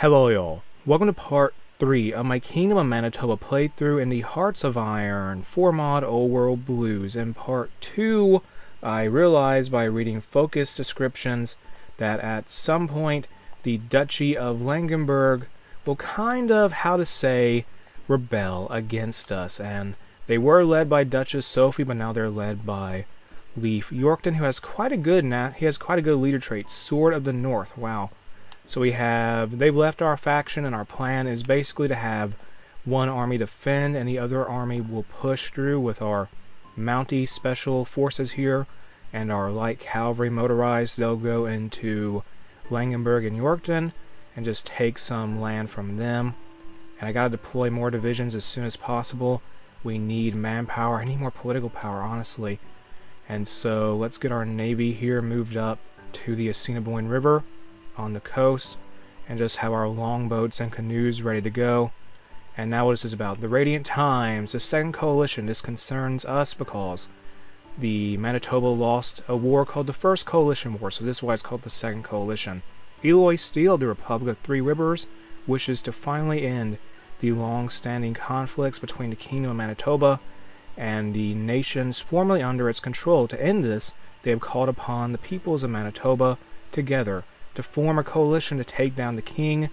Hello y'all, welcome to part 3 of my Kingdom of Manitoba playthrough in the Hearts of Iron 4-mod Old World Blues. In part 2, I realized by reading focus descriptions that at some point the Duchy of Langenberg will kind of, rebel against us. And they were led by Duchess Sophie, but now they're led by Leif Yorkton, who has quite a good leader trait, Sword of the North. Wow. So they've left our faction, and our plan is basically to have one army defend, and the other army will push through with our Mountie special forces here, and our light cavalry motorized. They'll go into Langenberg and Yorkton, and just take some land from them. And I gotta deploy more divisions as soon as possible. We need manpower. I need more political power, honestly. And so let's get our navy here moved up to the Assiniboine River on the coast, and just have our longboats and canoes ready to go. And now what this is about, the Radiant Times, the Second Coalition. This concerns us because the Manitoba lost a war called the First Coalition War, so this is why it's called the Second Coalition. Eloy Steele, the Republic of Three Rivers, wishes to finally end the long-standing conflicts between the Kingdom of Manitoba and the nations formerly under its control. To end this, they have called upon the peoples of Manitoba together to form a coalition to take down the king,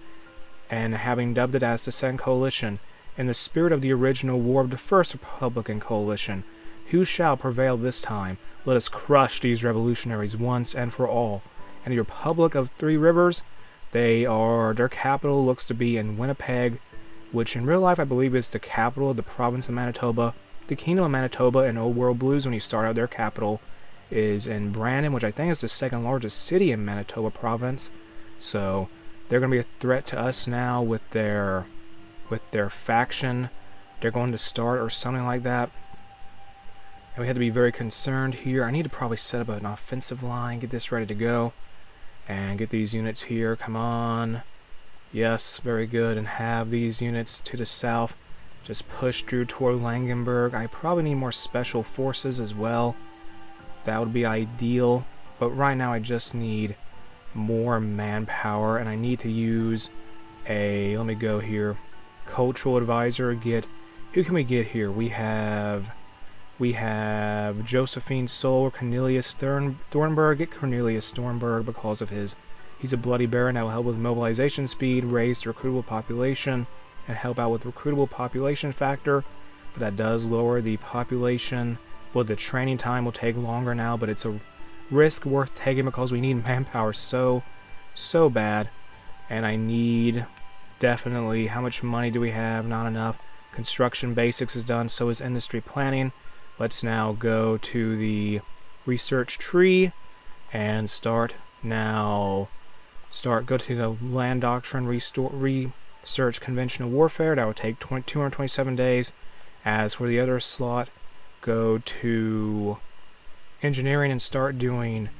and having dubbed it as the Second Coalition, in the spirit of the original war of the First Republican Coalition. Who shall prevail this time? Let us crush these revolutionaries once and for all. And the Republic of Three Rivers, their capital looks to be in Winnipeg, which in real life I believe is the capital of the province of Manitoba. The Kingdom of Manitoba in Old World Blues, when you start out, their capital is in Brandon, which I think is the second largest city in Manitoba province. So they're going to be a threat to us now with their faction they're going to start or something like that. And we have to be very concerned here. I need to probably set up an offensive line, get this ready to go, and get these units here. Come on. Yes, very good. And have these units to the south just push through toward Langenberg. I probably need more special forces as well. That would be ideal, but right now I just need more manpower, and I need to use let me go here, cultural advisor. Who can we get here? We have Josephine Soul, Cornelius Thornburg. Get Cornelius Thornburg because of he's a bloody baron. That will help with mobilization speed, raise the recruitable population, and help out with recruitable population factor, but that does lower the population. Well, the training time will take longer now, but it's a risk worth taking because we need manpower so bad. And I need definitely, how much money do we have? Not enough. Construction basics is done, so is industry planning. Let's now go to the research tree and go to the land doctrine, research conventional warfare. That would take 227 days. As for the other slot, go to engineering and start doing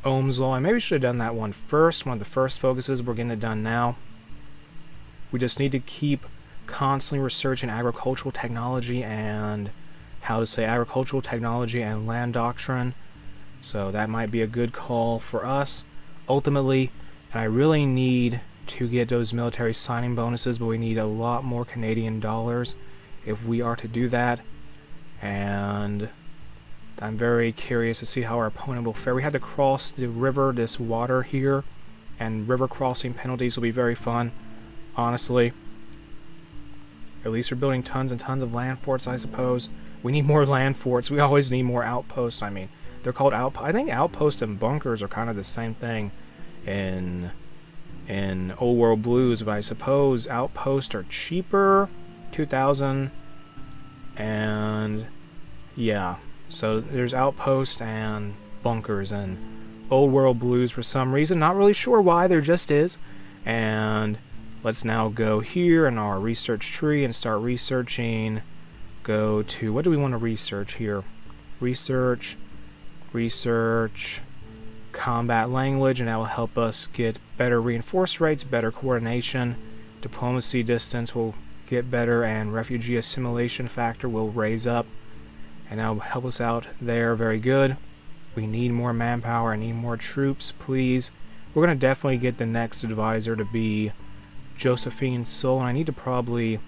Ohm's Law. I maybe should have done that one first, one of the first focuses. We're getting it done now. We just need to keep constantly researching agricultural technology and land doctrine. So that might be a good call for us ultimately. And I really need to get those military signing bonuses, but we need a lot more Canadian dollars if we are to do that. And I'm very curious to see how our opponent will fare. We had to cross the river, this water here, and river crossing penalties will be very fun, honestly. At least we're building tons and tons of land forts, I suppose. We need more land forts. We always need more outposts. I mean, they're called outposts. I think outposts and bunkers are kind of the same thing in Old World Blues, but I suppose outposts are cheaper. 2,000. And yeah, so there's outposts and bunkers and Old World Blues for some reason. Not really sure why, there just is. And let's now go here in our research tree and start researching. Go to, what do we want to research here? Research, combat language, and that will help us get better reinforce rates, better coordination. Diplomacy distance will get better, and refugee assimilation factor will raise up, and that will help us out there. Very good. We need more manpower. I need more troops, please. We're going to definitely get the next advisor to be Josephine soul, and I need to probably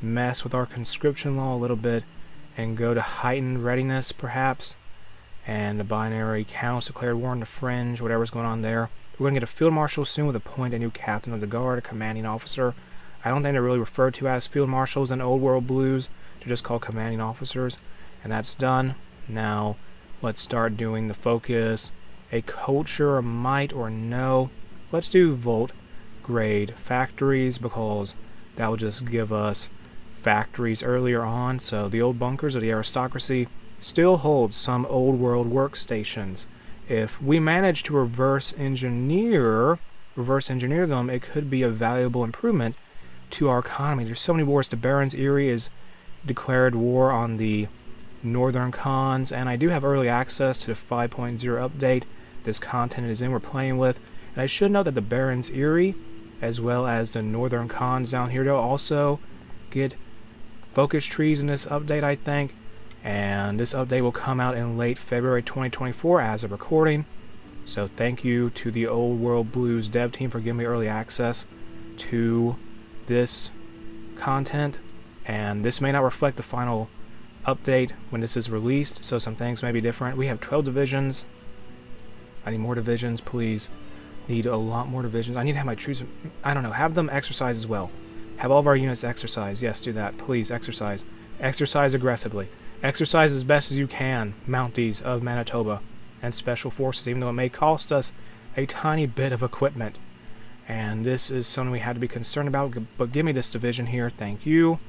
mess with our conscription law a little bit and go to heightened readiness perhaps, and the binary council declared war on the fringe, whatever's going on there. We're going to get a field marshal soon with appoint a new captain of the guard, a commanding officer. I don't think they're really referred to as field marshals in Old World Blues. They're just called commanding officers, and that's done. Now let's start doing the focus. A culture, a might or no. Let's do Volt grade factories, because that will just give us factories earlier on. So the old bunkers of the aristocracy still hold some old world workstations. If we manage to reverse engineer them, it could be a valuable improvement to our economy. There's so many wars. The Barons Erie is declared war on the Northern Cons, and I do have early access to the 5.0 update this content is in, we're playing with. And I should note that the Barons Erie, as well as the Northern Cons down here, they'll also get focus trees in this update, I think. And this update will come out in late February 2024 as of recording. So thank you to the Old World Blues dev team for giving me early access to this content. And this may not reflect the final update when this is released, so some things may be different. We have 12 divisions. I need more divisions, please. Need a lot more divisions. I need to have my troops, I don't know, have them exercise as well. Have all of our units exercise. Yes, do that. Please, exercise. Exercise aggressively. Exercise as best as you can, Mounties of Manitoba and Special Forces, even though it may cost us a tiny bit of equipment. And this is something we had to be concerned about, but give me this division here, thank you.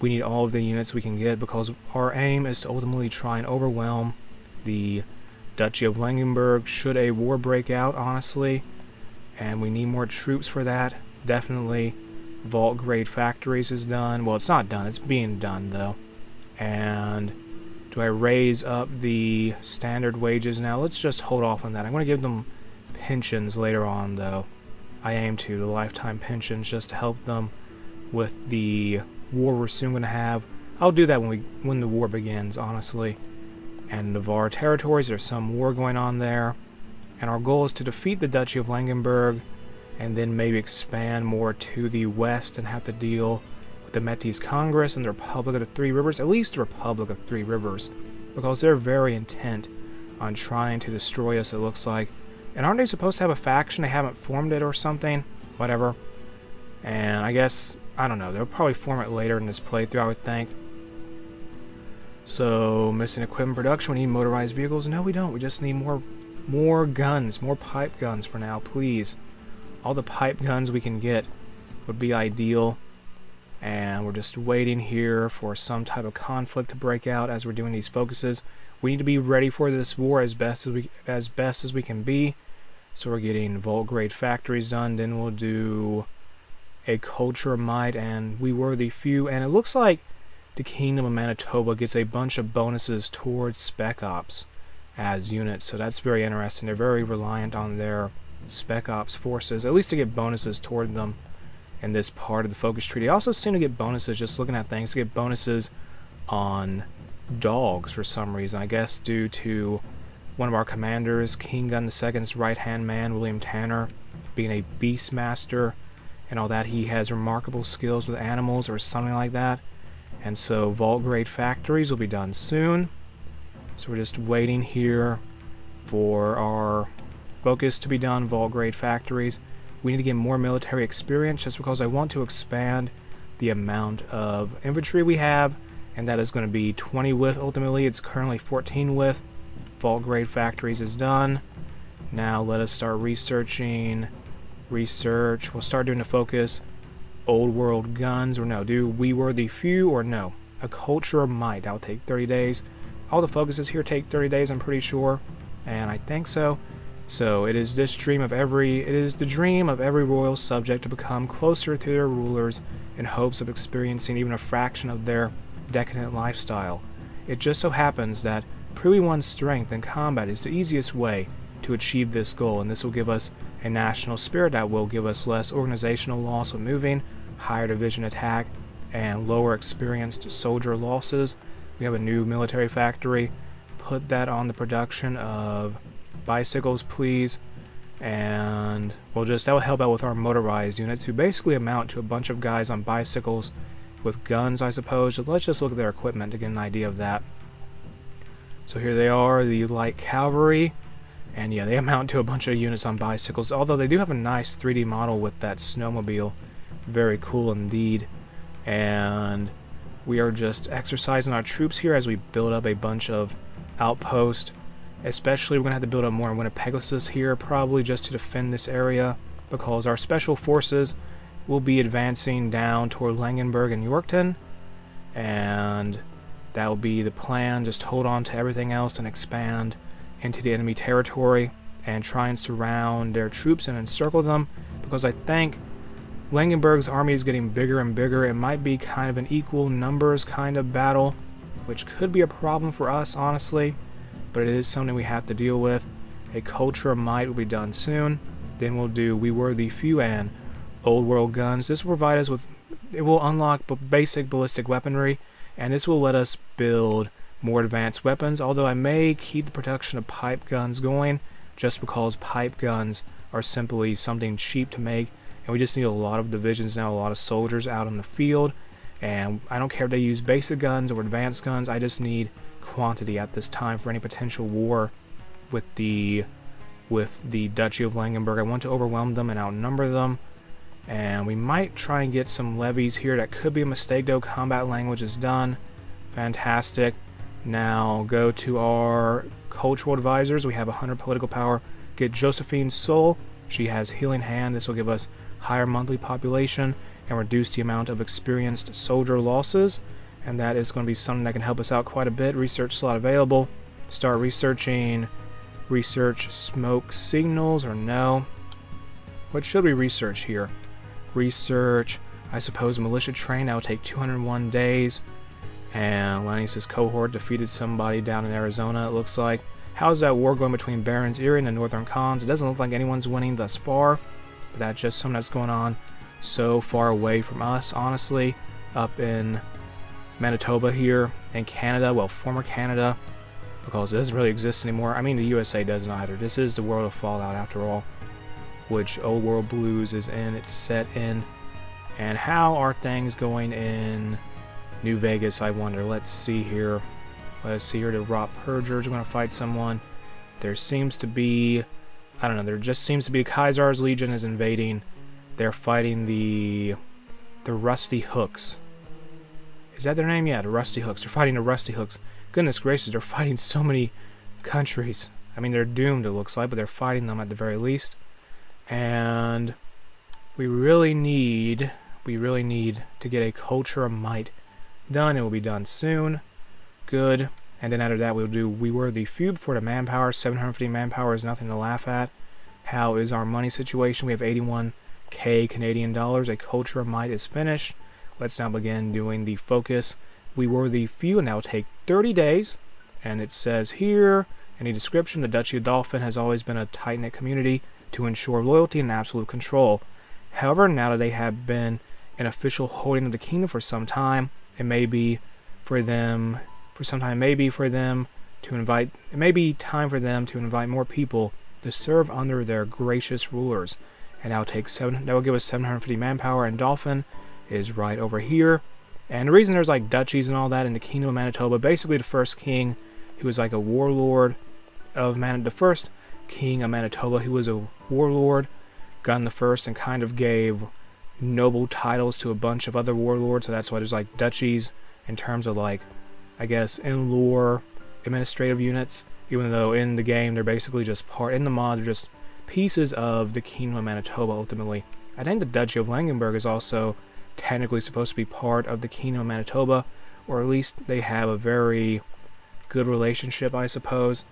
We need all of the units we can get, because our aim is to ultimately try and overwhelm the Duchy of Langenburg should a war break out, honestly. And we need more troops for that, definitely. Vault grade factories is done. Well, it's not done, it's being done though. And do I raise up the standard wages now? Let's just hold off on that. I'm going to give them pensions later on though. I aim to, the lifetime pensions, just to help them with the war we're soon going to have. I'll do that when the war begins, honestly. And Navarre territories, there's some war going on there. And our goal is to defeat the Duchy of Langenburg, and then maybe expand more to the west and have to deal with the Metis Congress and the Republic of the Three Rivers, at least the Republic of Three Rivers, because they're very intent on trying to destroy us, it looks like. And aren't they supposed to have a faction? They haven't formed it or something? Whatever. And I guess, I don't know, they'll probably form it later in this playthrough, I would think. So, missing equipment production, we need motorized vehicles. No, we don't. We just need more guns, more pipe guns for now, please. All the pipe guns we can get would be ideal. And we're just waiting here for some type of conflict to break out as we're doing these focuses. We need to be ready for this war as best as we can be. So we're getting vault grade factories done. Then we'll do a culture might, and we were the few. And it looks like the Kingdom of Manitoba gets a bunch of bonuses towards Spec Ops as units. So that's very interesting. They're very reliant on their Spec Ops forces, at least to get bonuses toward them in this part of the focus tree. They also seem to get bonuses, just looking at things, to get bonuses on dogs for some reason. I guess due to one of our commanders, King Gun II's right-hand man, William Tanner, being a beastmaster and all that. He has remarkable skills with animals or something like that. And so vault grade factories will be done soon. So we're just waiting here for our focus to be done, vault grade factories. We need to get more military experience just because I want to expand the amount of infantry we have, and that is going to be 20 with ultimately. It's currently 14 with. Vault grade factories is done. Now let us start researching. Research. We'll start doing the focus. Old world guns, or no, do we were the few, or no? A culture might. That'll take 30 days. All the focuses here take 30 days, I'm pretty sure. And I think so. So it is the dream of every royal subject to become closer to their rulers in hopes of experiencing even a fraction of their decadent lifestyle. It just so happens that proving one's strength in combat is the easiest way to achieve this goal, and this will give us a national spirit that will give us less organizational loss when moving, higher division attack, and lower experienced soldier losses. We have a new military factory. Put that on the production of bicycles, please. And that will help out with our motorized units, who basically amount to a bunch of guys on bicycles with guns, I suppose. So let's just look at their equipment to get an idea of that. So here they are, the light cavalry, and yeah, they amount to a bunch of units on bicycles, although they do have a nice 3D model with that snowmobile. Very cool indeed. And we are just exercising our troops here as we build up a bunch of outposts. Especially, we're going to have to build up more Winnipegosis here, probably just to defend this area, because our special forces will be advancing down toward Langenberg and Yorkton, and that will be the plan. Just hold on to everything else and expand into the enemy territory and try and surround their troops and encircle them, because I think Langenberg's army is getting bigger and bigger. It might be kind of an equal numbers kind of battle, which could be a problem for us, honestly. But it is something we have to deal with. A Culture of Might will be done soon. Then we'll do We Were the Few and Old World Guns. This will provide us with, it will unlock basic ballistic weaponry, and this will let us build more advanced weapons, although I may keep the production of pipe guns going, just because pipe guns are simply something cheap to make, and we just need a lot of divisions now, a lot of soldiers out in the field, and I don't care if they use basic guns or advanced guns, I just need quantity at this time for any potential war with the Duchy of Langenberg. I want to overwhelm them and outnumber them, and we might try and get some levies here. That could be a mistake though. Combat language is done. Fantastic. Now go to our cultural advisors. We have 100 political power. Get Josephine's soul. She has healing hand. This will give us higher monthly population and reduce the amount of experienced soldier losses, and that is going to be something that can help us out quite a bit. Research slot available. Start researching. Research smoke signals, or no? What should we research here? Research, I suppose, militia train. That will take 201 days. And Lannius' cohort defeated somebody down in Arizona, it looks like. How's that war going between Barons Erie and the Northern Khans? It doesn't look like anyone's winning thus far, but that's just something that's going on so far away from us, honestly. Up in Manitoba here, and Canada, well, former Canada, because it doesn't really exist anymore. I mean, the USA doesn't either. This is the world of Fallout, after all, which Old World Blues is in. It's set in. And how are things going in New Vegas, I wonder? Let's see here. Let's see here. The Rot Purgers are going to fight someone. There seems to be, I don't know, there just seems to be Kaisar's Legion is invading. They're fighting the Rusty Hooks. Is that their name? Yeah, the Rusty Hooks. They're fighting the Rusty Hooks. Goodness gracious, they're fighting so many countries. I mean, they're doomed, it looks like, but they're fighting them at the very least. And we really need to get a Culture of Might done. It will be done soon. Good. And then after that, we'll do We Were the Few for the manpower. 750 manpower is nothing to laugh at. How is our money situation? We have 81k Canadian dollars. A Culture of Might is finished. Let's now begin doing the focus. We Were the Few, and that will take 30 days. And it says here in the description, the Duchy of Dolphin has always been a tight-knit community to ensure loyalty and absolute control. However, now that they have been an official holding of the kingdom for some time, it may be time for them to invite more people to serve under their gracious rulers. And that will give us 750 manpower, and Dolphin is right over here. And the reason there's like duchies and all that in the Kingdom of Manitoba, basically the first king who was like a warlord of the first king of Manitoba who was a warlord, Gun the First, and kind of gave noble titles to a bunch of other warlords, so that's why there's like duchies in terms of like, I guess, in lore, administrative units, even though in the game they're basically just in the mod, they're just pieces of the Kingdom of Manitoba ultimately. I think the Duchy of Langenberg is also technically supposed to be part of the Kingdom of Manitoba, or at least they have a very good relationship, I suppose,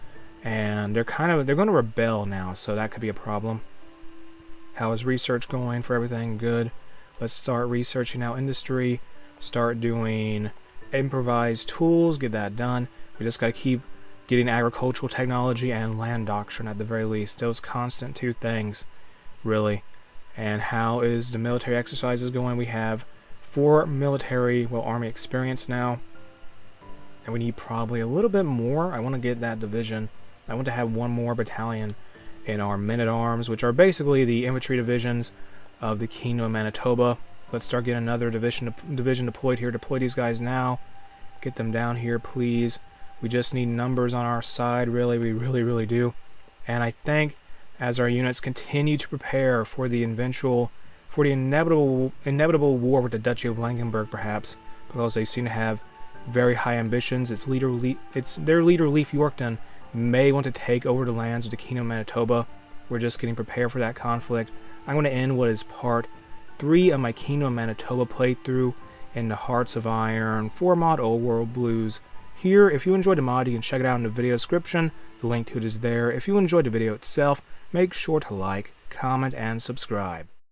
and they're going to rebel now, so that could be a problem. How is research going for everything? Good. Let's start researching now industry, start doing improvised tools, get that done. We just got to keep getting agricultural technology and land doctrine at the very least. Those constant two things, really. And how is the military exercises going? We have 4 army experience now. And we need probably a little bit more. I want to get that division. I want to have 1 more battalion in our men-at-arms, which are basically the infantry divisions of the Kingdom of Manitoba. Let's start getting another division deployed here. Deploy these guys now. Get them down here, please. We just need numbers on our side, really. We really do. And I think as our units continue to prepare for the inevitable war with the Duchy of Langenberg, perhaps, because they seem to have very high ambitions, their leader, Leif Yorkton, may want to take over the lands of the Kingdom of Manitoba. We're just getting prepared for that conflict. I'm going to end what is part 3 of my Kingdom of Manitoba playthrough in the Hearts of Iron 4-mod Old World Blues. Here, if you enjoyed the mod, you can check it out in the video description. The link to it is there. If you enjoyed the video itself, make sure to like, comment, and subscribe.